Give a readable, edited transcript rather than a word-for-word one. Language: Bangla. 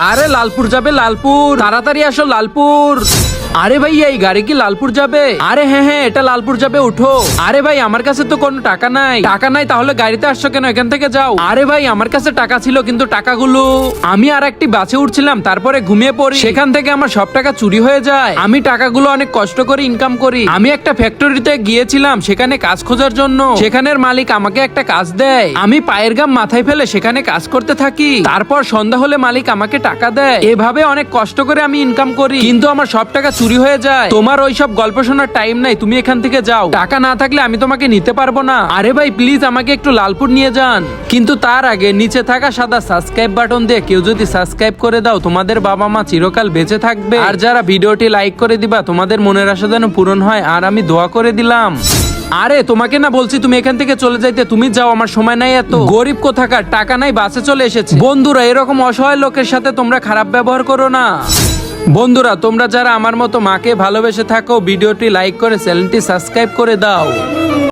আরে লালপুর যাবে, লালপুর তাড়াতাড়ি আসো লালপুর। আরে ভাই এই গাড়ি কি লালপুর যাবে? আরে হ্যাঁ হ্যাঁ এটা লালপুর যাবে, উঠো। আরে ভাই আমার কাছে তো কোনো টাকা নাই। টাকা নাই তাহলে গাড়িতে আসছো কেন? এখান থেকে যাও। আরে ভাই আমার কাছে টাকা ছিল কিন্তু টাকাগুলো আমি আর একটি বাসে উঠছিলাম, তারপরে ঘুমিয়ে পড়ি, সেখান থেকে আমার সব টাকা চুরি হয়ে যায়। আমি টাকাগুলো অনেক কষ্ট করে ইনকাম করি। আমি একটা ফ্যাক্টরিতে গিয়েছিলাম সেখানে কাজ খোঁজার জন্য। সেখানের মালিক আমাকে একটা কাজ দেয়, আমি পায়ের গাম মাথায় ফেলে সেখানে কাজ করতে থাকি। তারপর সন্ধ্যা হলে মালিক আমাকে টাকা দেয়। এভাবে অনেক কষ্ট করে আমি ইনকাম করি, কিন্তু আমার সব টাকা চুরি হয়ে যায়। তোমার ওইসব গল্প শোনার টাইম নাই, তুমি এখান থেকে যাও। টাকা না থাকলে আমি তোমাকে নিতে পারবো না। আরে ভাই প্লিজ আমাকে একটু লালপুর নিয়ে যান। কিন্তু তার আগে নিচে থাকা সাদা সাবস্ক্রাইব বাটন দিয়ে কেউ যদি সাবস্ক্রাইব করে দাও, তোমাদের বাবা মা চিরকাল বেঁচে থাকবে। আর যারা ভিডিওটি লাইক করে দিবা, তোমাদের মনের আশা যেন পূরণ হয়। আর আমি দোয়া করে দিলাম। আরে তোমাকে না বলছি তুমি এখান থেকে চলে যাইতে, তুমি যাও, আমার সময় নাই এত। গরিব কোথাকার, টাকা নাই, বাসে চলে এসেছে। বন্ধুরা এরকম অসহায় লোকের সাথে তোমরা খারাপ ব্যবহার করো না। বন্ধুরা তোমরা যারা আমার মতো মাকে ভালোবেসে থাকো, ভিডিওটি লাইক করে চ্যানেলটি সাবস্ক্রাইব করে দাও।